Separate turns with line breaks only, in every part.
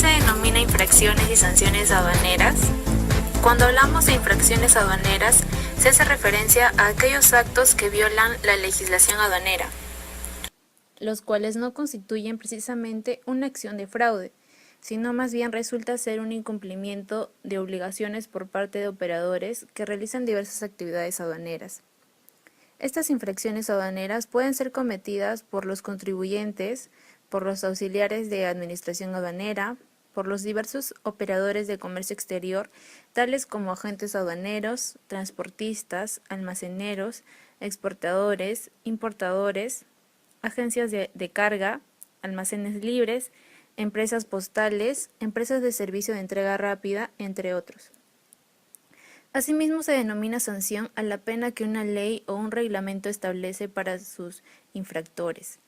se denomina infracciones y sanciones aduaneras? Cuando hablamos de infracciones aduaneras, se hace referencia a aquellos actos que violan la legislación aduanera, los cuales no constituyen precisamente una acción de fraude, sino más bien resulta ser un incumplimiento de obligaciones por parte de operadores que realizan diversas actividades aduaneras. Estas infracciones aduaneras pueden ser cometidas por los contribuyentes, por los auxiliares de administración aduanera, por los diversos operadores de comercio exterior, tales como agentes aduaneros, transportistas, almaceneros, exportadores, importadores, agencias de carga, almacenes libres, empresas postales, empresas de servicio de entrega rápida, entre otros. Asimismo, se denomina sanción a la pena que una ley o un reglamento establece para sus infractores.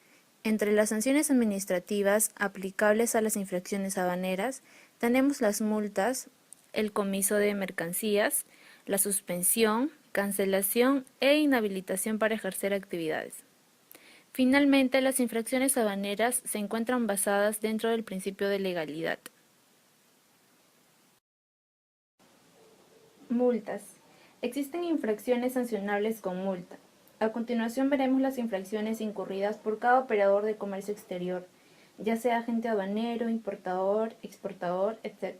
Entre las sanciones administrativas aplicables a las infracciones aduaneras, tenemos las multas, el comiso de mercancías, la suspensión, cancelación e inhabilitación para ejercer actividades. Finalmente, las infracciones aduaneras se encuentran basadas dentro del principio de legalidad. Multas. Existen infracciones sancionables con multa. A continuación veremos las infracciones incurridas por cada operador de comercio exterior, ya sea agente aduanero, importador, exportador, etc.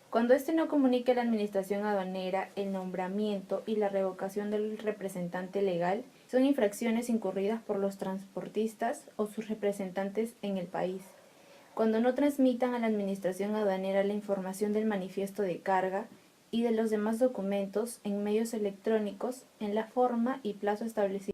Cuando éste no comunique a la administración aduanera el nombramiento y la revocación del representante legal, son infracciones incurridas por los transportistas o sus representantes en el país. Cuando no transmitan a la administración aduanera la información del manifiesto de carga y de los demás documentos en medios electrónicos en la forma y plazo establecidos.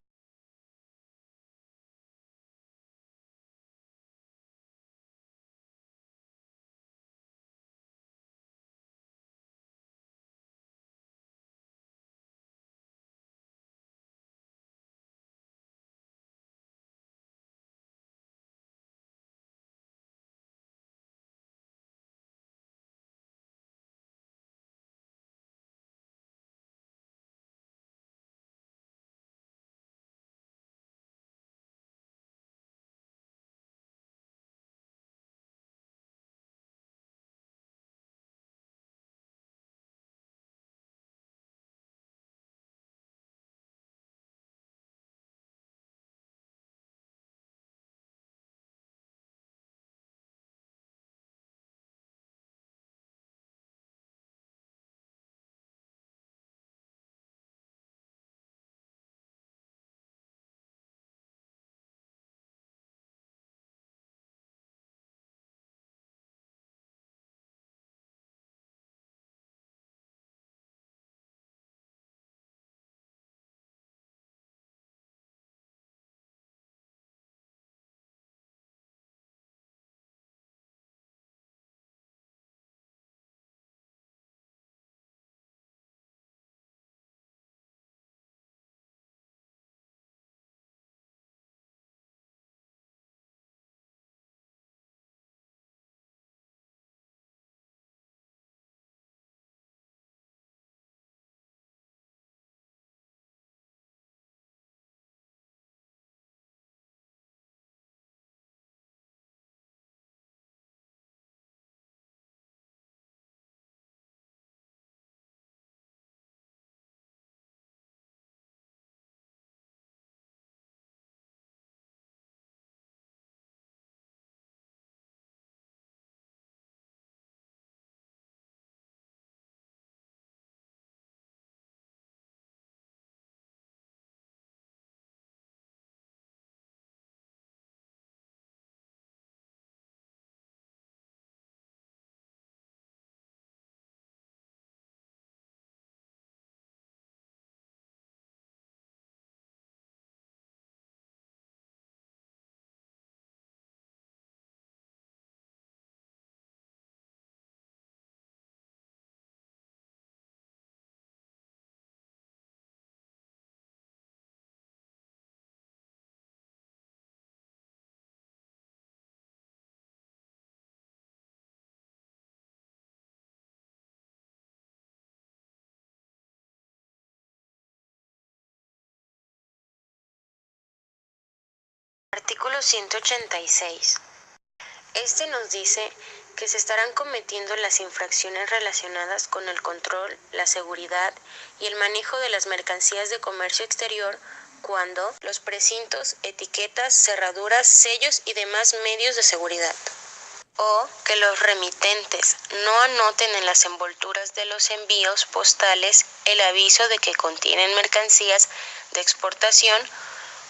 Artículo 186. Este nos dice que se estarán cometiendo las infracciones relacionadas con el control, la seguridad y el manejo de las mercancías de comercio exterior cuando los precintos, etiquetas, cerraduras, sellos y demás medios de seguridad, o que los remitentes no anoten en las envolturas de los envíos postales el aviso de que contienen mercancías de exportación,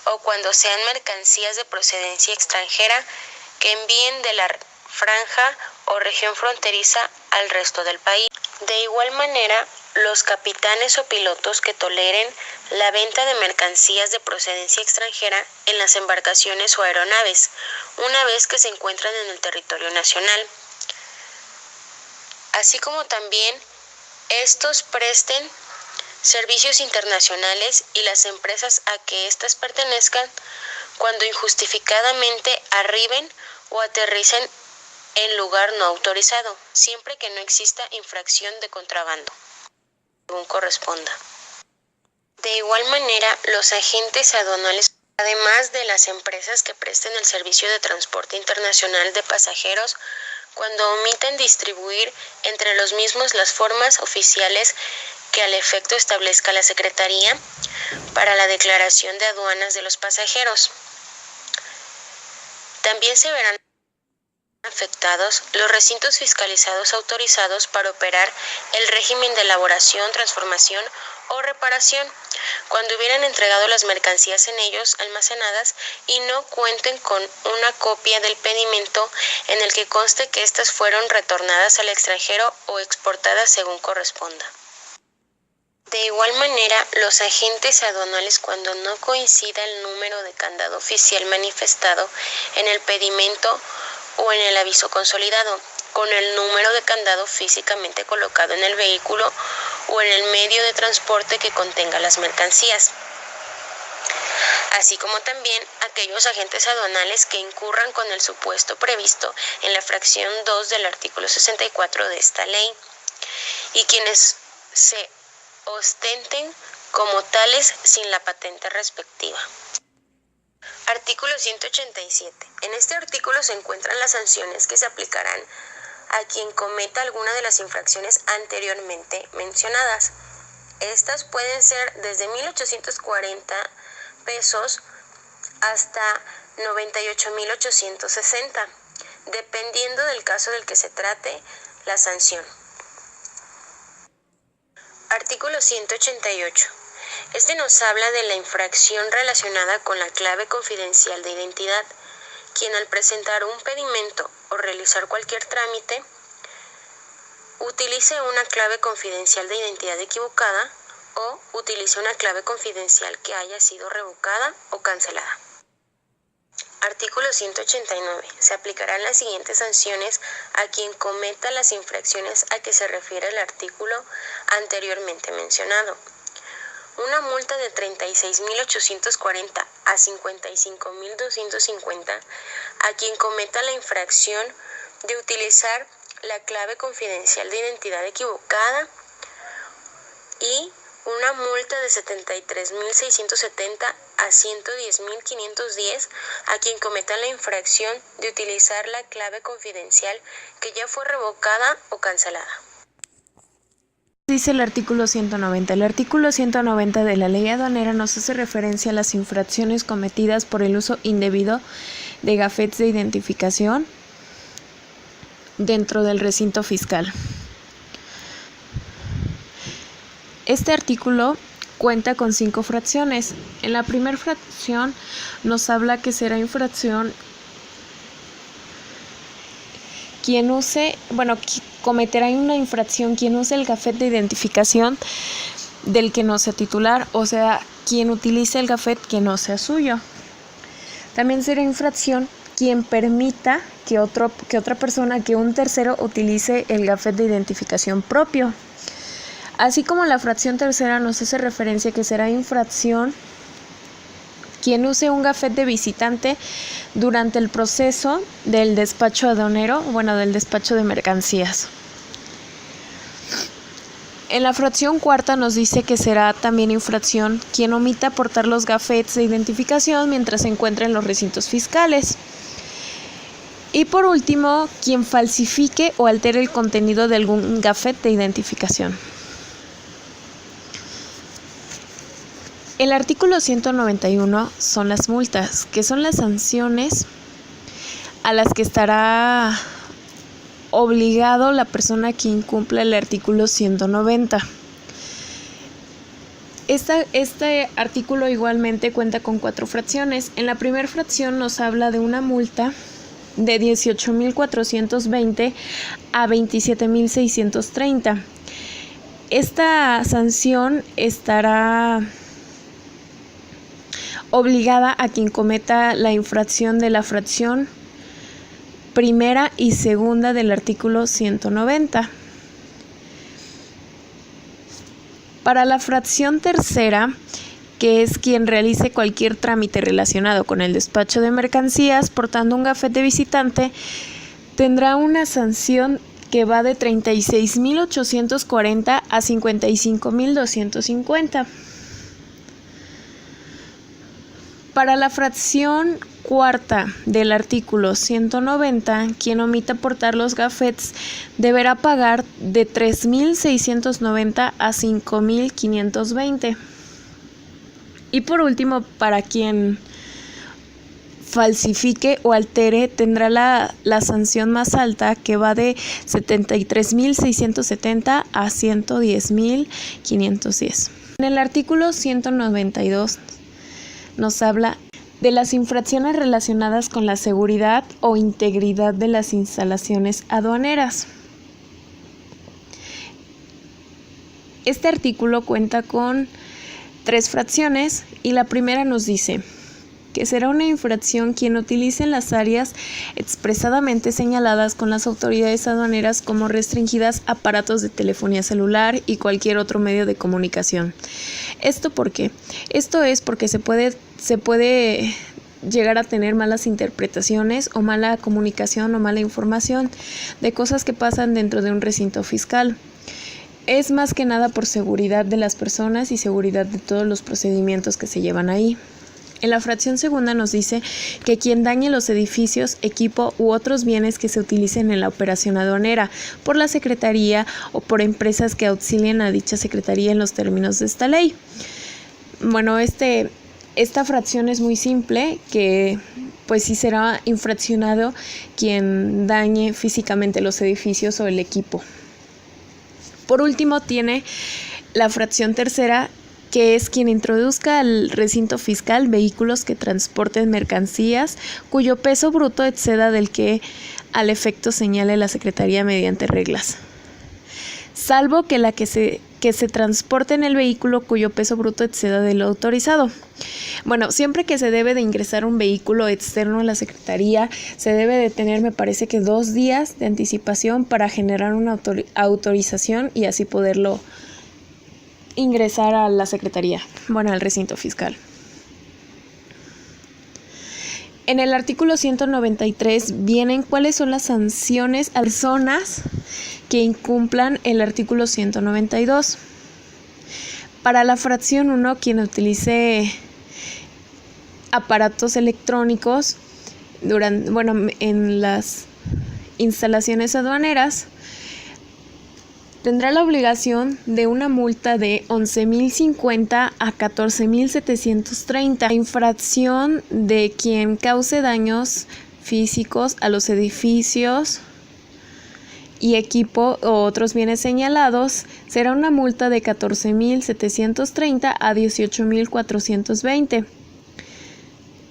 o cuando sean mercancías de procedencia extranjera que envíen de la franja o región fronteriza al resto del país. De igual manera, los capitanes o pilotos que toleren la venta de mercancías de procedencia extranjera en las embarcaciones o aeronaves, una vez que se encuentran en el territorio nacional, así como también estos presten servicios internacionales y las empresas a que éstas pertenezcan cuando injustificadamente arriben o aterricen en lugar no autorizado, siempre que no exista infracción de contrabando, según corresponda. De igual manera, los agentes aduanales, además de las empresas que presten el servicio de transporte internacional de pasajeros, cuando omiten distribuir entre los mismos las formas oficiales que al efecto establezca la Secretaría para la declaración de aduanas de los pasajeros. También se verán afectados los recintos fiscalizados autorizados para operar el régimen de elaboración, transformación o reparación, cuando hubieran entregado las mercancías en ellos almacenadas y no cuenten con una copia del pedimento en el que conste que éstas fueron retornadas al extranjero o exportadas según corresponda. De igual manera, los agentes aduanales, cuando no coincida el número de candado oficial manifestado en el pedimento o en el aviso consolidado con el número de candado físicamente colocado en el vehículo o en el medio de transporte que contenga las mercancías, así como también aquellos agentes aduanales que incurran con el supuesto previsto en la fracción 2 del artículo 64 de esta ley, y quienes se ostenten como tales sin la patente respectiva. Artículo 187. En este artículo se encuentran las sanciones que se aplicarán a quien cometa alguna de las infracciones anteriormente mencionadas. Estas pueden ser desde 1,840 pesos hasta 98,860, dependiendo del caso del que se trate la sanción. Artículo 188. Este nos habla de la infracción relacionada con la clave confidencial de identidad. Quien al presentar un pedimento o realizar cualquier trámite utilice una clave confidencial de identidad equivocada o utilice una clave confidencial que haya sido revocada o cancelada. Artículo 189. Se aplicarán las siguientes sanciones a quien cometa las infracciones a que se refiere el artículo anteriormente mencionado. Una multa de 36,840 a 55,250 a quien cometa la infracción de utilizar la clave confidencial de identidad equivocada, y una multa de 73,670 a 110,510 a quien cometa la infracción de utilizar la clave confidencial que ya fue revocada o cancelada.
Dice el artículo 190. El artículo 190 de la Ley Aduanera nos hace referencia a las infracciones cometidas por el uso indebido de gafetes de identificación dentro del recinto fiscal. Este artículo cuenta con 5 fracciones. En la primera fracción nos habla que será infracción cometerá una infracción quien use el gafete de identificación del que no sea titular, o sea, quien utilice el gafete que no sea suyo. También será infracción quien permita que otra persona, que un tercero utilice el gafete de identificación propio. Así como la fracción tercera nos hace referencia que será infracción quien use un gafete de visitante durante el proceso del despacho aduanero, del despacho de mercancías. En la fracción cuarta nos dice que será también infracción quien omita portar los gafetes de identificación mientras se encuentra en los recintos fiscales. Y por último, quien falsifique o altere el contenido de algún gafet de identificación. El artículo 191 son las multas, que son las sanciones a las que estará obligado la persona que incumpla el artículo 190. Este artículo igualmente cuenta con 4 fracciones. En la primera fracción nos habla de una multa de 18.420 a 27.630. Esta sanción estará obligada a quien cometa la infracción de la fracción primera y segunda del artículo 190. Para la fracción tercera, que es quien realice cualquier trámite relacionado con el despacho de mercancías portando un gafet de visitante, tendrá una sanción que va de 36.840 a 55.250. Para la fracción cuarta del artículo 190, quien omita portar los gafetes deberá pagar de 3.690 a 5.520. Y por último, para quien falsifique o altere tendrá la sanción más alta, que va de 73.670 a 110.510. En el artículo 192 nos habla de las infracciones relacionadas con la seguridad o integridad de las instalaciones aduaneras. Este artículo cuenta con 3 fracciones y la primera nos dice que será una infracción quien utilice en las áreas expresadamente señaladas con las autoridades aduaneras como restringidas aparatos de telefonía celular y cualquier otro medio de comunicación. ¿Esto por qué? Esto es porque se puede llegar a tener malas interpretaciones o mala comunicación o mala información de cosas que pasan dentro de un recinto fiscal. Es más que nada por seguridad de las personas y seguridad de todos los procedimientos que se llevan ahí. En la fracción segunda nos dice que quien dañe los edificios, equipo u otros bienes que se utilicen en la operación aduanera por la Secretaría o por empresas que auxilien a dicha Secretaría en los términos de esta ley. Bueno, esta fracción es muy simple, que pues sí será infraccionado quien dañe físicamente los edificios o el equipo. Por último, tiene la fracción tercera, que es quien introduzca al recinto fiscal vehículos que transporten mercancías cuyo peso bruto exceda del que al efecto señale la Secretaría mediante reglas, salvo que se transporte en el vehículo cuyo peso bruto exceda de lo autorizado. Bueno, siempre que se debe de ingresar un vehículo externo a la Secretaría, se debe de tener, me parece que 2 días de anticipación para generar una autorización y así poderlo ingresar a la Secretaría, al recinto fiscal. En el artículo 193 vienen cuáles son las sanciones a personas que incumplan el artículo 192. Para la fracción 1, quien utilice aparatos electrónicos en las instalaciones aduaneras, tendrá la obligación de una multa de 11.050 a 14.730. Infracción de quien cause daños físicos a los edificios y equipo o otros bienes señalados será una multa de 14.730 a 18.420.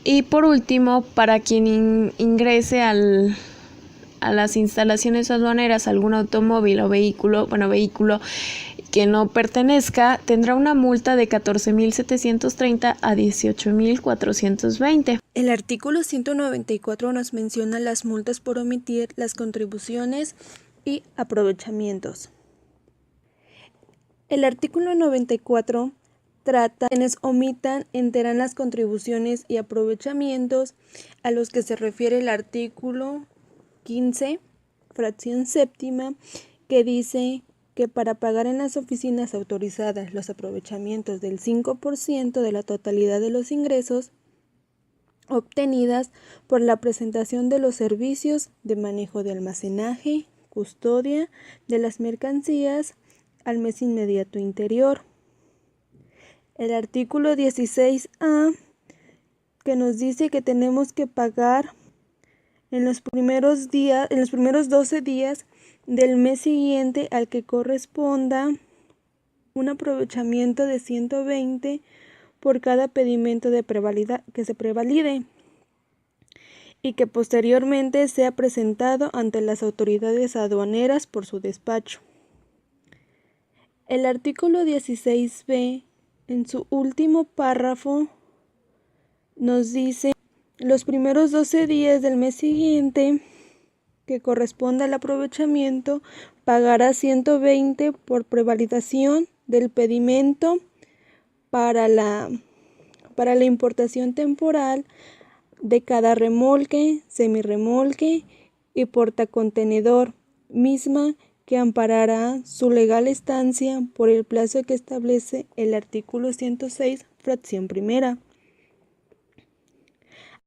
Y por último, para quien ingrese a las instalaciones aduaneras algún automóvil o vehículo que no pertenezca, tendrá una multa de 14.730 a 18.420.
El artículo 194 nos menciona las multas por omitir las contribuciones y aprovechamientos. El artículo 94 trata quienes omitan enteran las contribuciones y aprovechamientos a los que se refiere el artículo 15, fracción séptima, que dice que para pagar en las oficinas autorizadas los aprovechamientos del 5% de la totalidad de los ingresos, obtenidas por la presentación de los servicios de manejo de almacenaje, custodia de las mercancías al mes inmediato interior. El artículo 16A, que nos dice que tenemos que pagar en los primeros 12 días del mes siguiente al que corresponda un aprovechamiento de 120 por cada pedimento que se prevalide y que posteriormente sea presentado ante las autoridades aduaneras por su despacho. El artículo 16B, en su último párrafo, nos dice: los primeros 12 días del mes siguiente que corresponda al aprovechamiento pagará 120 por prevalidación del pedimento para la importación temporal de cada remolque, semirremolque y portacontenedor, misma que amparará su legal estancia por el plazo que establece el artículo 106, fracción primera.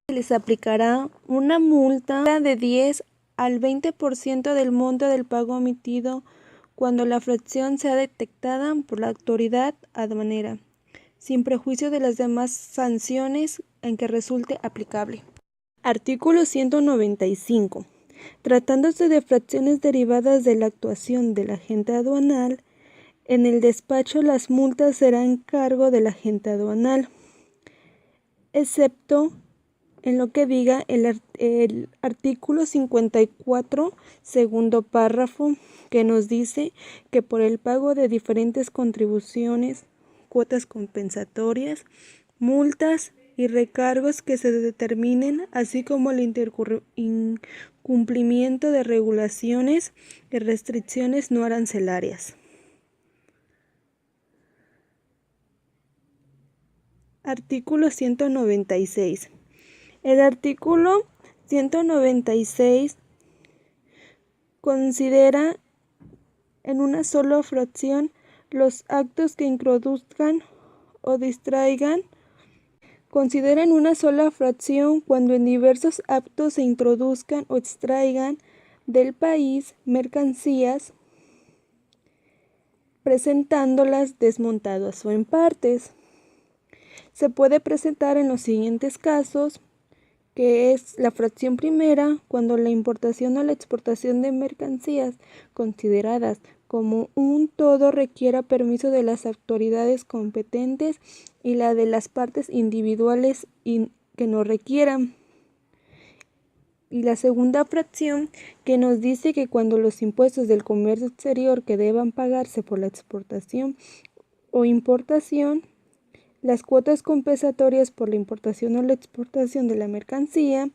Les aplicará una multa de 10 al 20% del monto del pago omitido cuando la infracción sea detectada por la autoridad aduanera, sin prejuicio de las demás sanciones en que resulte aplicable. Artículo 195. Tratándose de infracciones derivadas de la actuación del agente aduanal, en el despacho las multas serán cargo del agente aduanal, excepto en lo que diga el artículo 54, segundo párrafo, que nos dice que por el pago de diferentes contribuciones, cuotas compensatorias, multas y recargos que se determinen, así como el incumplimiento de regulaciones y restricciones no arancelarias. Artículo 196. El artículo 196 considera en una sola fracción los actos que introduzcan o distraigan. Considera en una sola fracción cuando en diversos actos se introduzcan o extraigan del país mercancías, presentándolas desmontadas o en partes. Se puede presentar en los siguientes casos, que es la fracción primera, cuando la importación o la exportación de mercancías consideradas como un todo requiera permiso de las autoridades competentes y la de las partes individuales que no requieran. Y la segunda fracción, que nos dice que cuando los impuestos del comercio exterior que deban pagarse por la exportación o importación, las cuotas compensatorias por la importación o la exportación de la mercancía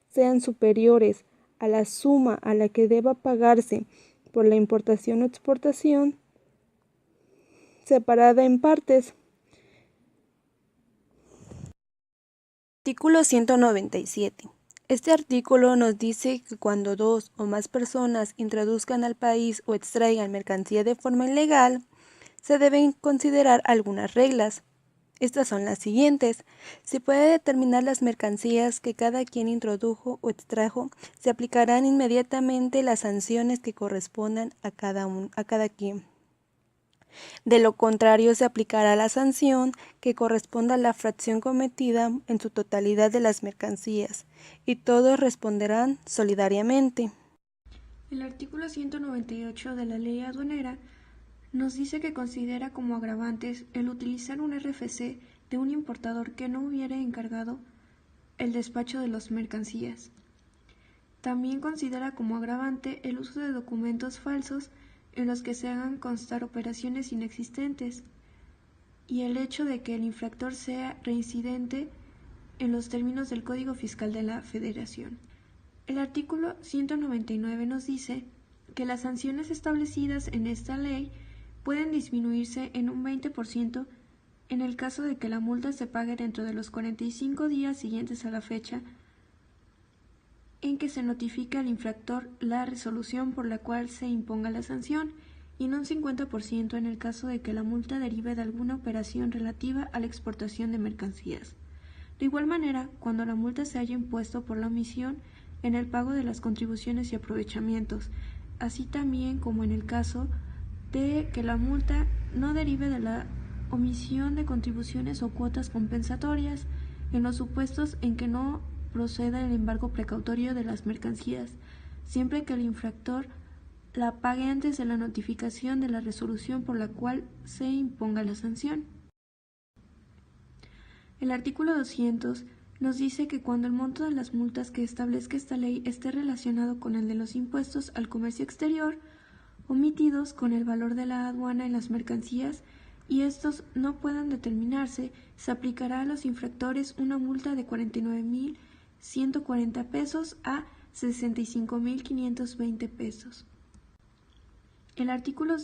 sean superiores a la suma a la que deba pagarse por la importación o exportación, separada en partes. Artículo 197. Este artículo nos dice que cuando dos o más personas introduzcan al país o extraigan mercancía de forma ilegal, se deben considerar algunas reglas. Estas son las siguientes. Se puede determinar las mercancías que cada quien introdujo o extrajo. Se aplicarán inmediatamente las sanciones que correspondan a cada quien. De lo contrario, se aplicará la sanción que corresponda a la fracción cometida en su totalidad de las mercancías, y todos responderán solidariamente.
El artículo 198 de la Ley Aduanera nos dice que considera como agravantes el utilizar un RFC de un importador que no hubiera encargado el despacho de las mercancías. También considera como agravante el uso de documentos falsos en los que se hagan constar operaciones inexistentes y el hecho de que el infractor sea reincidente en los términos del Código Fiscal de la Federación. El artículo 199 nos dice que las sanciones establecidas en esta ley pueden disminuirse en un 20% en el caso de que la multa se pague dentro de los 45 días siguientes a la fecha en que se notifica al infractor la resolución por la cual se imponga la sanción, y en un 50% en el caso de que la multa derive de alguna operación relativa a la exportación de mercancías.
De igual manera, cuando la multa se haya impuesto por la omisión en el pago de las contribuciones y aprovechamientos, así también como en el caso de que la multa no derive de la omisión de contribuciones o cuotas compensatorias, en los supuestos en que no proceda el embargo precautorio de las mercancías, siempre que el infractor la pague antes de la notificación de la resolución por la cual se imponga la sanción. El artículo 200 nos dice que cuando el monto de las multas que establezca esta ley esté relacionado con el de los impuestos al comercio exterior, omitidos con el valor de la aduana en las mercancías, y estos no puedan determinarse, se aplicará a los infractores una multa de 49.140 pesos a 65.520 pesos. El artículo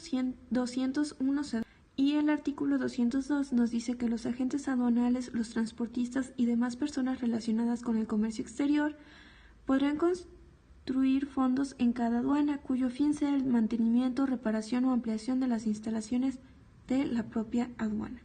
201 y el artículo 202 nos dice que los agentes aduanales, los transportistas y demás personas relacionadas con el comercio exterior podrán construir fondos en cada aduana cuyo fin sea el mantenimiento, reparación o ampliación de las instalaciones de la propia aduana.